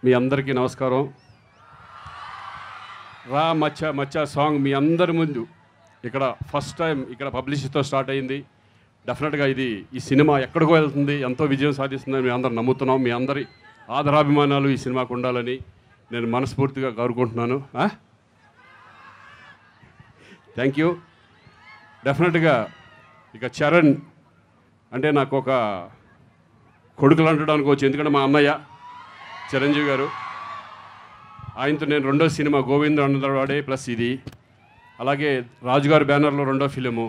మీ అందరికీ నమస్కారం. రా మచ్చా మచ్చా సాంగ్ మీ అందరి ముందు ఇక్కడ ఫస్ట్ టైం ఇక్కడ పబ్లిసిటీతో స్టార్ట్ అయింది. డెఫినెట్గా ఈ సినిమా ఎక్కడికో వెళ్తుంది, ఎంతో విజయం సాధిస్తుందని మేము అందరం నమ్ముతున్నాం. మీ అందరి ఆదరాభిమానాలు ఈ సినిమాకు ఉండాలని నేను మనస్ఫూర్తిగా కోరుకుంటున్నాను. Thank you. డెఫినెట్గా ఇక చరణ్ అంటే నాకు ఒక కొడుకులు అంటడానికి వచ్చి, ఎందుకంటే మా అన్నయ్య చిరంజీవి గారు, ఆయనతో నేను రెండో సినిమా గోవింద్ అన్నవాడే ప్లస్ ఇది, అలాగే రాజుగారి బ్యానర్లో రెండో ఫిలిము,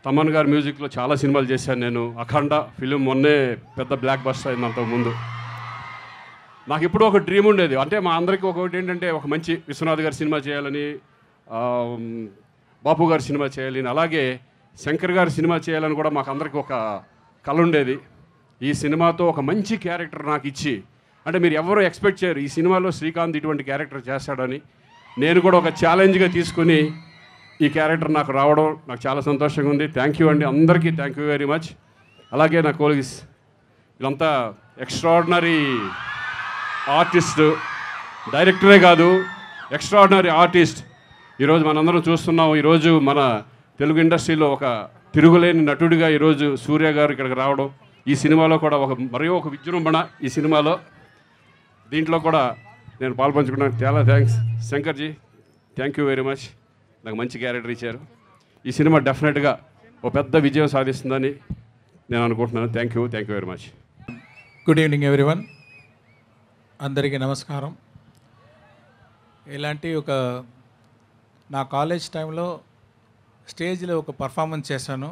తమన్ గారి మ్యూజిక్లో చాలా సినిమాలు చేశాను నేను. అఖండ ఫిలిం మొన్నే పెద్ద బ్లాక్ బస్టర్ అయింది. అంతకుముందు నాకు ఎప్పుడూ ఒక డ్రీమ్ ఉండేది, అంటే మా అందరికీ ఒకటి ఏంటంటే ఒక మంచి విశ్వనాథ్ గారి సినిమా చేయాలని, బాపు గారి సినిమా చేయాలని, అలాగే శంకర్ గారి సినిమా చేయాలని కూడా మాకు అందరికీ ఒక కళ ఉండేది. ఈ సినిమాతో ఒక మంచి క్యారెక్టర్ నాకు ఇచ్చి, అంటే మీరు ఎవరు ఎక్స్పెక్ట్ చేయరు ఈ సినిమాలో శ్రీకాంత్ ఇటువంటి క్యారెక్టర్ చేస్తాడని. నేను కూడా ఒక ఛాలెంజ్గా తీసుకుని ఈ క్యారెక్టర్ నాకు రావడం నాకు చాలా సంతోషంగా ఉంది. థ్యాంక్ యూ అండి, అందరికీ థ్యాంక్ యూ వెరీ మచ్. అలాగే నా కోలీగ్స్ వీళ్ళంతా ఎక్స్ట్రాడినరీ ఆర్టిస్ట్, డైరెక్టరే కాదు ఎక్స్ట్రాడినరీ ఆర్టిస్ట్. ఈరోజు మనందరం చూస్తున్నాం. ఈరోజు మన తెలుగు ఇండస్ట్రీలో ఒక తిరుగులేని నటుడిగా ఈరోజు సూర్య గారు ఇక్కడికి రావడం, ఈ సినిమాలో కూడా మరీ ఒక విజృంభణ ఈ సినిమాలో, దీంట్లో కూడా నేను పాల్పంచుకున్నాను. చాలా thanks శంకర్జీ, thank you very much. నాకు మంచి క్యారెక్టర్ ఇచ్చారు. ఈ సినిమా డెఫినెట్గా ఒక పెద్ద విజయం సాధిస్తుందని నేను అనుకుంటున్నాను. Thank you very much. Good evening everyone, అందరికీ నమస్కారం. ఇలాంటి నా కాలేజ్ టైంలో స్టేజ్లో ఒక పర్ఫార్మెన్స్ చేశాను.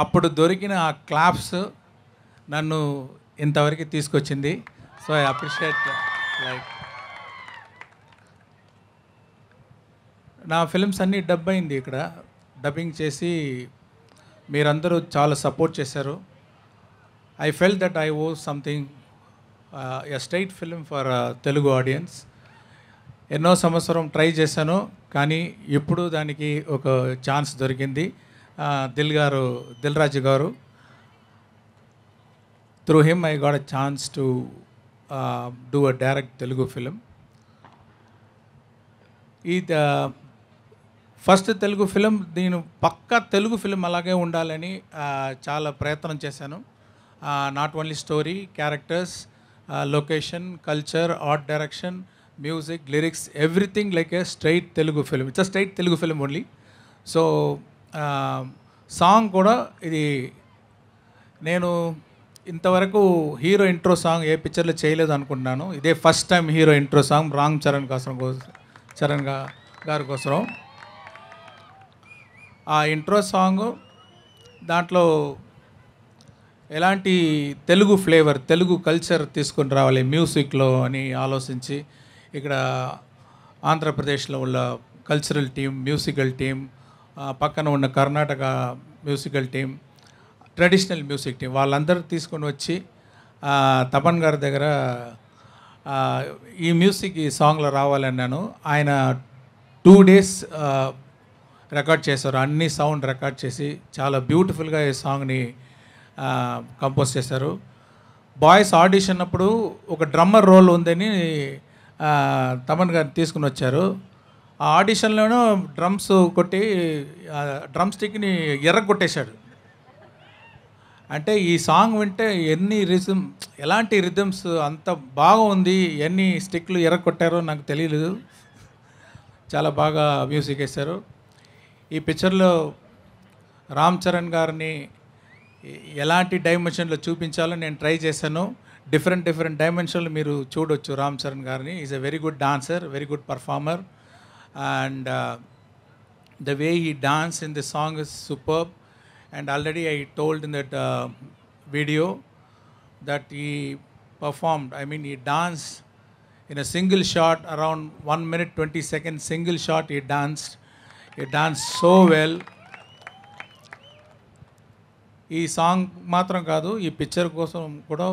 అప్పుడు దొరికిన ఆ క్లాప్స్ నన్ను ఇంతవరకు తీసుకొచ్చింది. So I appreciate. లైక్ నా ఫిల్మ్స్ అన్నీ డబ్ అయింది, ఇక్కడ డబ్బింగ్ చేసి మీరందరూ చాలా సపోర్ట్ చేశారు. I felt that I owe something a straight film for Telugu audience. ఎన్నో సంవత్సరం ట్రై చేశాను, కానీ ఇప్పుడు దానికి ఒక ఛాన్స్ దొరికింది. దిల్ రాజు గారు, through him I got a chance to do a direct Telugu film. ఈ ఫస్ట్ తెలుగు ఫిలిం, దీని పక్కా తెలుగు ఫిలిం అలాగే ఉండాలని చాలా ప్రయత్నం చేశాను. Not only story, characters, location, culture, art direction, music, lyrics, everything like a straight Telugu film. It's a straight Telugu film only. So song కూడా ఇది నేను ఇంతవరకు హీరో ఇంట్రో సాంగ్ ఏ పిక్చర్లో చేయలేదు అనుకుంటున్నాను. ఇదే first time hero intro song Ram Charan గారి కోసం. ఆ ఇంట్రో సాంగ్ దాంట్లో ఎలాంటి తెలుగు ఫ్లేవర్, తెలుగు కల్చర్ తీసుకొని రావాలి మ్యూజిక్లో అని ఆలోచించి, ఇక్కడ ఆంధ్రప్రదేశ్లో ఉన్న కల్చరల్ టీం, మ్యూజికల్ టీం, పక్కన ఉన్న Karnataka musical team, traditional music team, వాళ్ళందరూ తీసుకొని వచ్చి తపన్ గారి దగ్గర ఈ మ్యూజిక్ ఈ సాంగ్లో రావాలన్నాను. ఆయన 2 days రికార్డ్ చేశారు, అన్ని సౌండ్ రికార్డ్ చేసి చాలా బ్యూటిఫుల్గా ఈ సాంగ్ని కంపోజ్ చేశారు. బాయ్స్ ఆడిషన్ అప్పుడు ఒక డ్రమ్మర్ రోల్ ఉందని తమన్ గారు తీసుకుని వచ్చారు. ఆ ఆడిషన్లోనూ డ్రమ్స్ కొట్టి డ్రమ్ స్టిక్ని ఎర్రగొట్టేశాడు. అంటే ఈ సాంగ్ వింటే ఎలాంటి రిథమ్స్ అంత బాగుంది, ఎన్ని స్టిక్లు ఎర్రగొట్టారో నాకు తెలియలేదు. చాలా బాగా మ్యూజిక్ వేశారు. ఈ పిక్చర్లో రామ్ చరణ్ గారిని ఎలాంటి డైమెన్షన్లో చూపించాలో నేను ట్రై చేశాను. డిఫరెంట్ డైమెన్షన్లు మీరు చూడొచ్చు రామ్ చరణ్ గారిని. Is a very good dancer, very good performer, and the way he dance in the song is superb. And already I told in that video that he performed, I mean he danced in a single shot, around 1 minute 20 seconds, single shot he danced so well. ఈ song మాత్రం కాదు, ఈ picture కోసం కూడా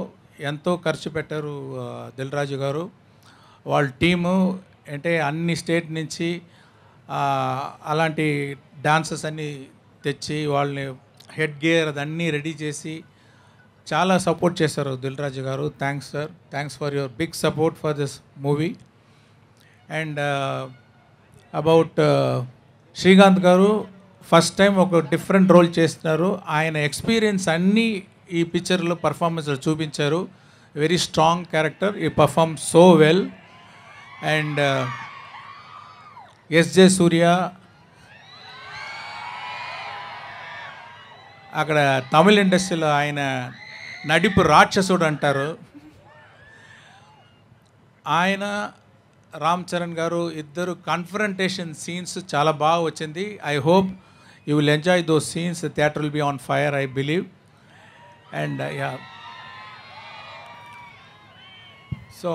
ఎంతో ఖర్చు పెట్టారు దిల్ రాజు గారు. వాళ్ళ టీము అంటే అన్ని స్టేట్ నుంచి అలాంటి డాన్సర్స్ అన్నీ తెచ్చి వాళ్ళని హెడ్ గేర్ అదన్నీ రెడీ చేసి చాలా సపోర్ట్ చేశారు దిల్ రాజు గారు. Thanks sir, thanks for your big support for this movie. And about Srikanth గారు ఫస్ట్ టైం ఒక డిఫరెంట్ రోల్ చేస్తున్నారు. ఆయన ఎక్స్పీరియన్స్ అన్నీ ఈ పిక్చర్లో పర్ఫార్మెన్స్లో చూపించారు. వెరీ స్ట్రాంగ్ క్యారెక్టర్, ఈ perform so well. And SJ Surya అక్కడ తమిళ ఇండస్ట్రీలో ఆయన నడిపు రాక్షసుడు అంటారు. ఆయన రామ్ చరణ్ గారు ఇద్దరు కన్ఫరంటేషన్ సీన్స్ చాలా బాగా వచ్చింది. I hope you will enjoy those scenes. Theatre will be on fire, I believe. And yeah, so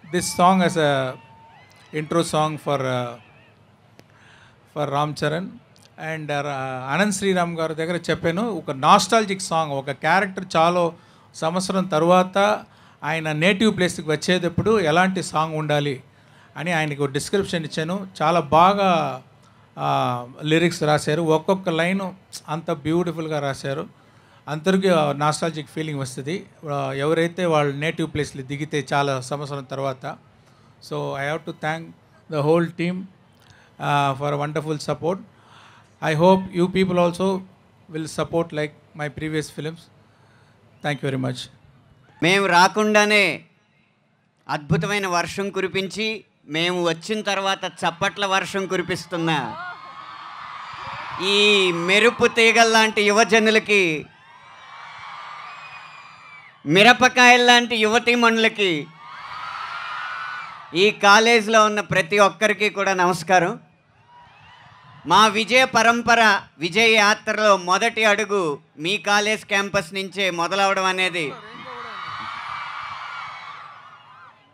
this song as a intro song for Ram Charan. And Ananth Sriram గారి దగ్గర చెప్పాను, ఒక నాస్టాలజిక్ సాంగ్, ఒక క్యారెక్టర్ చాలా సంవత్సరం తర్వాత ఆయన నేటివ్ ప్లేస్కి వచ్చేటప్పుడు ఎలాంటి సాంగ్ ఉండాలి అని ఆయనకు డిస్క్రిప్షన్ ఇచ్చాను. చాలా బాగా లిరిక్స్ రాశారు, ఒక్కొక్క లైను అంత బ్యూటిఫుల్గా రాశారు. అందరికీ నాస్టాలజిక్ ఫీలింగ్ వస్తుంది ఎవరైతే వాళ్ళ నేటివ్ ప్లేస్లో దిగితే చాలా సంవత్సరం తర్వాత. So I have to thank the whole team for wonderful support. I hope you people also will support like my previous films. Thank you very much. మేము రాకుండానే అద్భుతమైన వర్షం కురిపించి మేము వచ్చిన తర్వాత చప్పట్ల వర్షం కురిపిస్తున్న ఈ మెరుపు తీగల్లాంటి యువజనులకి, మిరపకాయల్లాంటి యువతీమణులకి, ఈ కాలేజీలో ఉన్న ప్రతి ఒక్కరికి కూడా నమస్కారం. మా విజయ పరంపర, విజయ యాత్రలో మొదటి అడుగు మీ కాలేజ్ క్యాంపస్ నుంచే మొదలవడం అనేది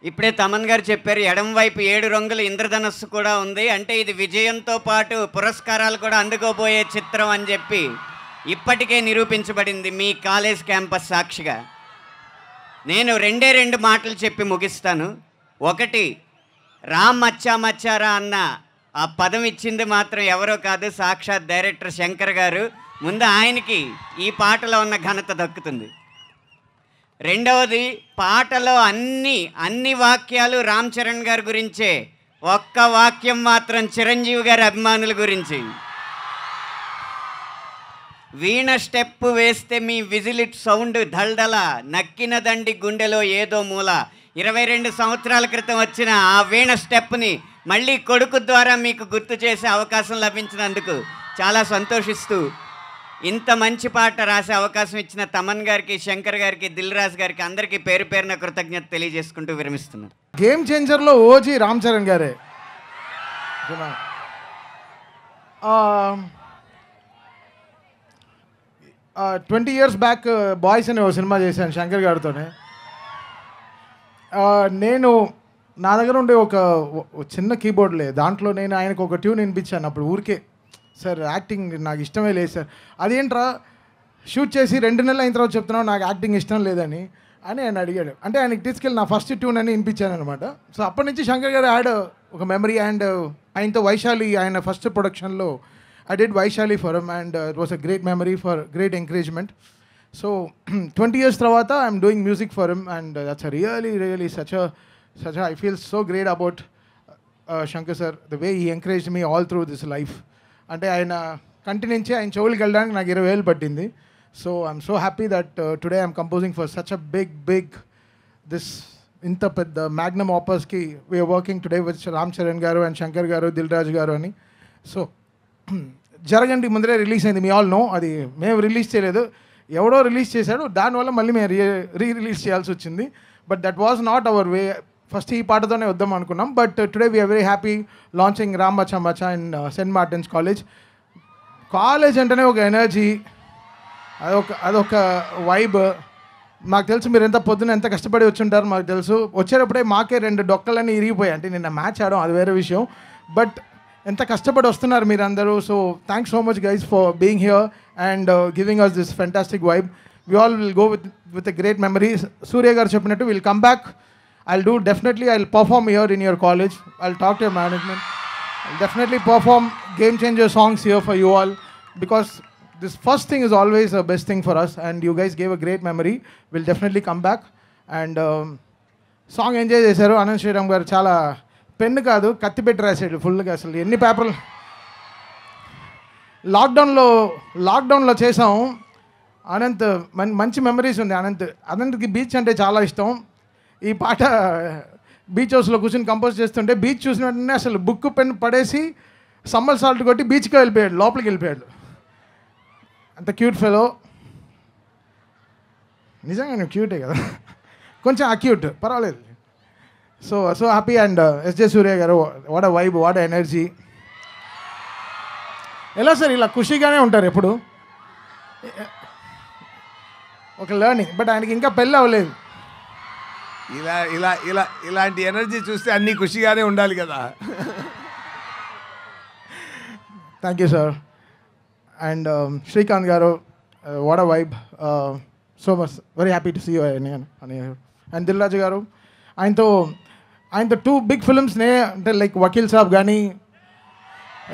ఇప్పుడే తమన్ గారు చెప్పారు. ఎడం వైపు 7 రంగుల ఇంద్రధనస్సు కూడా ఉంది, అంటే ఇది విజయంతో పాటు పురస్కారాలు కూడా అందుకోబోయే చిత్రం అని చెప్పి ఇప్పటికే నిరూపించబడింది మీ కాలేజ్ క్యాంపస్ సాక్షిగా. నేను 2 మాటలు చెప్పి ముగిస్తాను. ఒకటి, రామ్ మచ్చా మచ్చారా అన్న ఆ పదం ఇచ్చింది మాత్రం ఎవరో కాదు, సాక్షాత్ డైరెక్టర్ శంకర్ గారు. ముందు ఆయనకి ఈ పాటలో ఉన్న ఘనత దక్కుతుంది. రెండవది, పాటలో అన్ని వాక్యాలు రామ్ చరణ్ గారి గురించే, ఒక్క వాక్యం మాత్రం చిరంజీవి గారి అభిమానుల గురించి. వీణ స్టెప్ వేస్తే మీ విజిలిట్ సౌండ్ దల్దల, నక్కిన దండి గుండెలో ఏదో మూల. 22 సంవత్సరాల క్రితం వచ్చిన ఆ వీణ స్టెప్ని మళ్ళీ కొడుకు ద్వారా మీకు గుర్తు చేసే అవకాశం లభించినందుకు చాలా సంతోషిస్తూ, ఇంత మంచి పాట రాసే అవకాశం ఇచ్చిన తమన్ గారికి, శంకర్ గారికి, దిల్ రాజు గారికి అందరికీ పేరు పేరున కృతజ్ఞత తెలియజేసుకుంటూ విరమిస్తున్నాను. గేమ్ చేంజర్లో ఓజీ రామ్ చరణ్ గారే. 20 years బ్యాక్ బాయ్స్ అనే ఒక సినిమా చేశాను శంకర్ గారితోనే. నేను నా దగ్గర ఉండే ఒక చిన్న కీబోర్డ్ లేదు, దాంట్లో నేను ఆయనకు ఒక ట్యూన్ వినిపించాను. అప్పుడు ఊరికే, సార్ యాక్టింగ్ నాకు ఇష్టమే లేదు సార్. అదేంట్రా షూట్ చేసి 2 నెలలు అయిన తర్వాత చెప్తున్నావు నాకు యాక్టింగ్ ఇష్టం లేదని అని ఆయన అడిగాడు. అంటే ఆయనకి తీసుకెళ్ళి నా ఫస్ట్ ట్యూన్ అని వినిపించాను అనమాట. సో అప్పటి నుంచి శంకర్ గారు యాడ్ ఒక మెమరీ. అండ్ ఆయనతో వైశాలి, ఆయన ఫస్ట్ ప్రొడక్షన్లో I did Vaishali for him, and it was a great memory for great encouragement. So 20 years tarvata I'm doing music for him, and that's a really such a I feel so great about Shankar sir, the way he encouraged me all through this life. Ante ayana continue ఆయన చెవులకి వెళ్ళడానికి నాకు 20,000 పట్టింది. So I'm so happy that today I'm composing for such a big this ఇంత పెద్ద magnum opus ki we are working today with Ram Charan garu and Shankar garu, Dil Raj garu ani. So జరగండి ముందరే release అయింది, me all know. అది మేము release చేయలేదు, ఎవడో release చేశాడు, దానివల్ల మళ్ళీ మేము రిలీజ్ చేయాల్సి వచ్చింది. But that was not our way. First ఈ పాటతోనే వద్దాం అనుకున్నాం. But today we are very happy launching Ram Machcha Machcha in Saint Martin's college అంటేనే ఒక ఎనర్జీ, అదొక వైబ్. మాకు తెలుసు మీరు ఎంత పొద్దున ఎంత కష్టపడి వచ్చి ఉంటారు, మాకు తెలుసు. వచ్చేటప్పుడే మాకే 2 డొక్కలన్నీ ఇరిగిపోయాయి. అంటే నిన్న మ్యాచ్ ఆడడం అది వేరే విషయం, బట్ ఎంత కష్టపడి వస్తున్నారు మీరందరూ. So thanks so much guys for being here and giving us this fantastic vibe. We all will go with a great memory. Surya గారు చెప్పినట్టు will come back. I'll do definitely, I'll perform here in your college. I'll talk to your management. I'll definitely perform game changer songs here for you all, because this first thing is always the best thing for us, and you guys gave a great memory. We'll definitely come back. And song enjoy చేశారు. అనంత్ శ్రీరామ్ గారు చాలా pen కాదు కత్తి పెట్టి రాసాడు ఫుల్గా. అసలు ఎన్ని పేపర్లు లాక్డౌన్లో చేసాం. అనంత్ మంచి మెమరీస్ ఉంది. అనంత్కి బీచ్ అంటే చాలా ఇష్టం. ఈ పాట బీచ్ హౌస్లో కూర్చొని కంపోజ్ చేస్తుంటే బీచ్ చూసిన వెంటనే అసలు బుక్ పెన్ పడేసి సమ్మర్ సాల్ట్ కొట్టి బీచ్కి వెళ్ళిపోయాడు, లోపలికి వెళ్ళిపోయాడు. అంత క్యూట్ ఫెలో. నిజంగా నేను క్యూటే కదా, కొంచెం అక్యూట్, పర్వాలేదు. So happy. అండ్ ఎస్జే సూర్య గారు, what a vibe, what a energy. ఎలా సార్ ఇలా ఖుషీగానే ఉంటారు ఎప్పుడు? ఒక లర్నింగ్. బట్ ఆయనకి ఇంకా పెళ్ళి అవ్వలేదు. ఇలాంటి ఎనర్జీ చూస్తే అన్నీ ఖుషిగానే ఉండాలి కదా. Thank you sir. And Srikanth గారు, what a vibe. So much very happy to see you. And Dil Raju గారు, ఆయనతో 2 బిగ్ ఫిల్మ్స్నే, అంటే లైక్ వకీల్ సాబ్ కానీ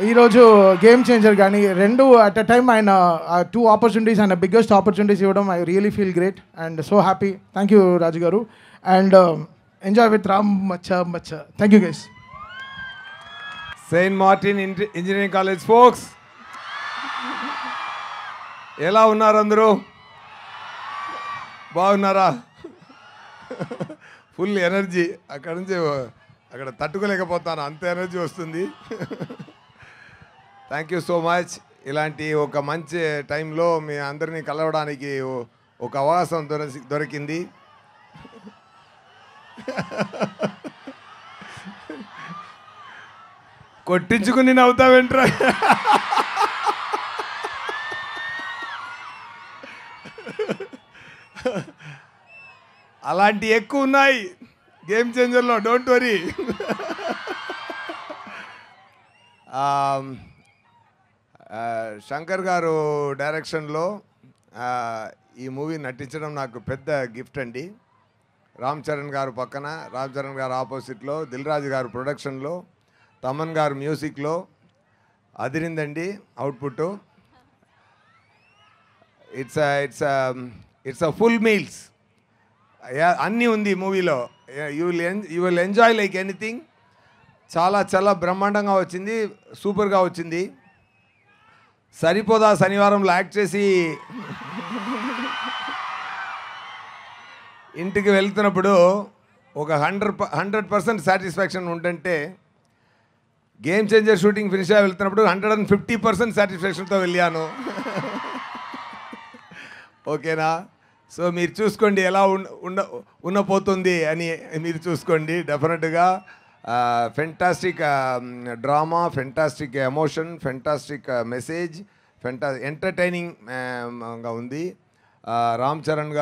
ఈరోజు గేమ్ చేంజర్ కానీ, 2 అట్ అ టైమ్ ఆయన 2 ఆపర్చునిటీస్, ఆయన బిగ్గెస్ట్ ఆపర్చునిటీస్ ఇవ్వడం, I really feel great and so happy. Thank you Raju గారు. And enjoy with Ram macha. Thank you guys. Saint Martin engineering college folks, ఎలా ఉన్నారు అందరూ? బాగున్నారా? Full energy. అక్కడ నుంచి అక్కడ తట్టుకోలేకపోతాను, అంత ఎనర్జీ వస్తుంది. Thank you so much. ఇలాంటి ఒక మంచి టైంలో మీ అందరినీ కలవడానికి ఒక అవకాశం దొరికింది. కొట్టించుకుని నవ్వుతావేంట్రా? అలాంటి ఎక్కువ ఉన్నాయి గేమ్ చేంజర్లో, డోంట్ వరీ. శంకర్ గారు డైరెక్షన్లో ఈ మూవీ నటించడం నాకు పెద్ద గిఫ్ట్ అండి. రామ్ చరణ్ గారు పక్కన, రామ్ చరణ్ గారు ఆపోజిట్లో, దిల్ రాజు గారు ప్రొడక్షన్లో, తమన్ గారు మ్యూజిక్లో అదిరిందండి output. It's a full meals. అన్నీ ఉంది మూవీలో. You will enjoy like anything. చాలా బ్రహ్మాండంగా వచ్చింది, సూపర్గా వచ్చింది. సరిపోదా శనివారంలో యాక్ట్ చేసి ఇంటికి వెళ్తున్నప్పుడు ఒక 100% సాటిస్ఫాక్షన్ ఉంటుంటే, గేమ్ చేంజర్ షూటింగ్ ఫినిష్ అయ్యి వెళ్తున్నప్పుడు 150% సాటిస్ఫాక్షన్తో వెళ్ళాను. ఓకేనా? సో మీరు చూసుకోండి ఎలా ఉండపోతుంది అని మీరు చూసుకోండి. డెఫినెట్గా fantastic drama, fantastic emotion, fantastic message, ఎంటర్టైనింగ్గా ఉంది. రామ్ చరణ్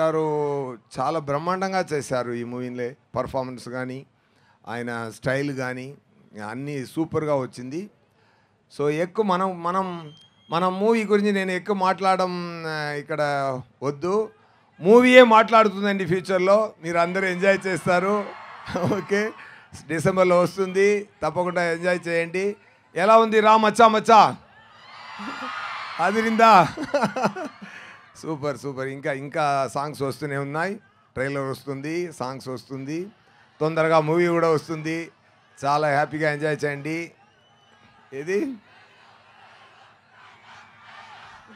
గారు చాలా బ్రహ్మాండంగా చేశారు ఈ మూవీలో. పర్ఫార్మెన్స్ కానీ, ఆయన స్టైల్ కానీ అన్నీ సూపర్గా వచ్చింది. సో ఎక్కువ మనం మూవీ గురించి నేను ఎక్కువ మాట్లాడడం ఇక్కడ వద్దు. మూవీయే మాట్లాడుతుందండి ఫ్యూచర్లో. మీరు అందరూ ఎంజాయ్ చేస్తారు. ఓకే, డిసెంబర్లో వస్తుంది, తప్పకుండా ఎంజాయ్ చేయండి. ఎలా ఉంది రా మచ్చా? అదిరిందా? సూపర్. ఇంకా సాంగ్స్ వస్తూనే ఉన్నాయి. ట్రైలర్ వస్తుంది, సాంగ్స్ వస్తుంది, తొందరగా మూవీ కూడా వస్తుంది. చాలా హ్యాపీగా ఎంజాయ్ చేయండి. ఏది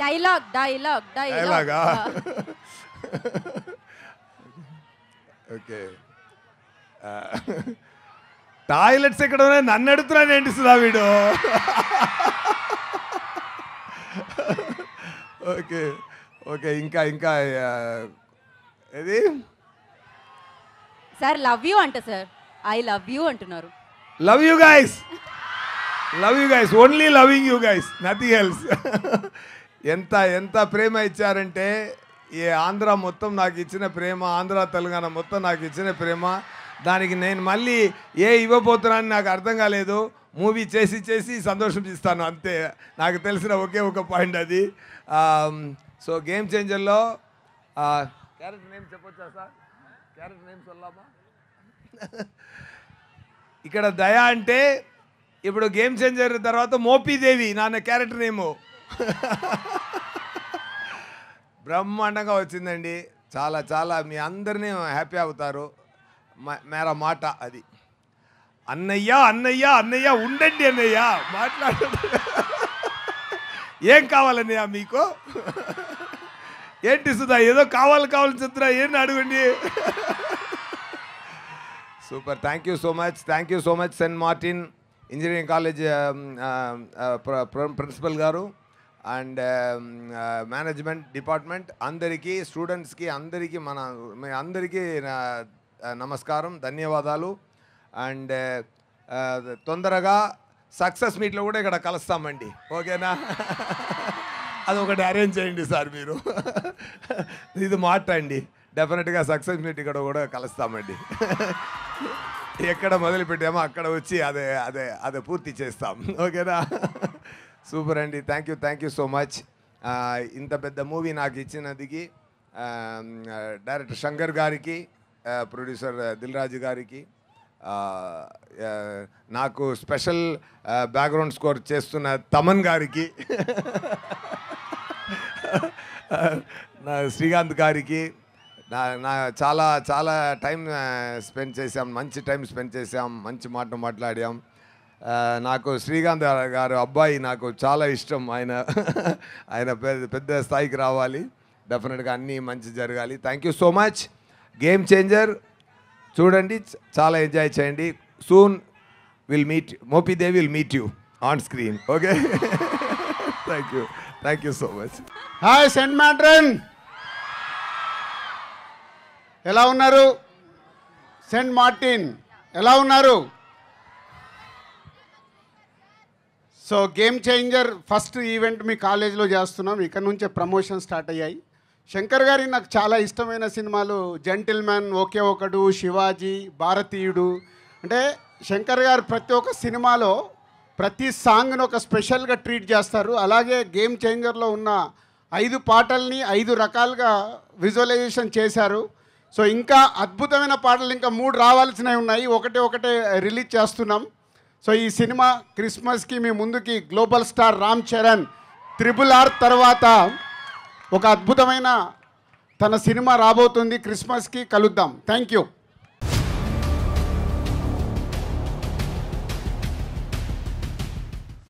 డైలాగా? ఓకే. టాయిలెట్స్ ఎక్కడ ఉన్నాయి? నన్ను అడుగుతున్నాను ఏంటి సుధా వీడు? ఓకే. ఇంకా ఏది సార్? లవ్ యూ అంట సార్. ఐ లవ్ యూ అంటున్నారు. Love you guys, only loving you guys, nothing else. ఎంత ప్రేమ ఇచ్చారంటే, ఈ ఆంధ్ర మొత్తం నాకు ఇచ్చిన ప్రేమ, ఆంధ్ర తెలంగాణ మొత్తం నాకు ఇచ్చిన ప్రేమ, దానికి నేను మళ్ళీ ఇవ్వబోతున్నానని నాకు అర్థం కాలేదు. మూవీ చేసి సంతోషం ఇస్తాను అంతే. నాకు తెలిసిన ఒకే ఒక పాయింట్ అది. సో గేమ్ చేంజర్లో క్యారెక్టర్ నేమ్ చెప్పొచ్చా సార్? క్యారెక్టర్ నేమ్ సొల్లామా? ఇక్కడ దయా అంటే ఇప్పుడు గేమ్ చేంజర్ తర్వాత మోపీదేవి నా క్యారెక్టర్ నేము. బ్రహ్మాండంగా వచ్చిందండి. చాలా చాలా మీ అందరినీ హ్యాపీ అవుతారు. మేరా మాట అది. అన్నయ్య అన్నయ్య అన్నయ్య ఉండండి అన్నయ్య మాట్లాడండి. ఏం కావాలన్నయ్య మీకు? ఏంటి సుధా ఏదో కావాలని చెప్తున్నా, ఏంటి అడగండి. Super. Thank you so much Saint Martin engineering college principal గారు అండ్ మేనేజ్మెంట్ డిపార్ట్మెంట్ అందరికీ, స్టూడెంట్స్కి అందరికీ మీ అందరికీ నమస్కారం, ధన్యవాదాలు. అండ్ తొందరగా సక్సెస్ మీట్లో కూడా ఇక్కడ కలుస్తామండి, ఓకేనా? అది ఒకటి అరేంజ్ చేయండి సార్ మీరు. ఇది మాట అండి. డెఫినెట్గా సక్సెస్ మీట్ ఇక్కడ కూడా కలుస్తామండి. ఎక్కడ మొదలు పెట్టామో అక్కడ వచ్చి అదే పూర్తి చేస్తాం, ఓకేనా? సూపర్ అండి. Thank you so much. ఇంత పెద్ద మూవీ నాకు ఇచ్చినందుకు డైరెక్టర్ శంకర్ గారికి, ప్రొడ్యూసర్ దిల్ రాజు గారికి, నాకు స్పెషల్ బ్యాక్గ్రౌండ్ స్కోర్ చేస్తున్న తమన్ గారికి, నా శ్రీకాంత్ గారికి, నా చాలా చాలా టైం స్పెండ్ చేసాం, మంచి టైం స్పెండ్ చేసాం, మంచి మాట మాట్లాడాం. నాకు శ్రీకాంత్ గారు అబ్బాయి నాకు చాలా ఇష్టం. ఆయన పెద్ద స్థాయికి రావాలి, డెఫినెట్గా అన్నీ మంచి జరగాలి. Thank you so much. Game changer చూడండి, చాలా ఎంజాయ్ చేయండి. Soon Mopidevi will meet you on screen, okay? Thank you so much. Hi saint Martin, ఎలా ఉన్నారు? సెయింట్ మార్టిన్ ఎలా ఉన్నారు? So game changer first event మీ కాలేజీలో చేస్తున్నాం. ఇక్కడ నుంచే ప్రమోషన్ స్టార్ట్ అయ్యాయి. శంకర్ గారి నాకు చాలా ఇష్టమైన సినిమాలు జెంటిల్మెన్, ఒకే ఒకడు, శివాజీ, భారతీయుడు. అంటే శంకర్ గారు ప్రతి ఒక్క సినిమాలో ప్రతి సాంగ్ను ఒక స్పెషల్గా ట్రీట్ చేస్తారు. అలాగే గేమ్ చేంజర్లో ఉన్న 5 పాటల్ని 5 రకాలుగా విజువలైజేషన్ చేశారు. సో ఇంకా అద్భుతమైన పాటలు ఇంకా 3 రావాల్సినవి ఉన్నాయి. ఒకటే రిలీజ్ చేస్తున్నాం. సో ఈ సినిమా క్రిస్మస్కి మీ ముందుకి global star Ram Charan RRR తర్వాత ఒక అద్భుతమైన తన సినిమా రాబోతుంది. క్రిస్మస్కి కలుద్దాం. Thank you.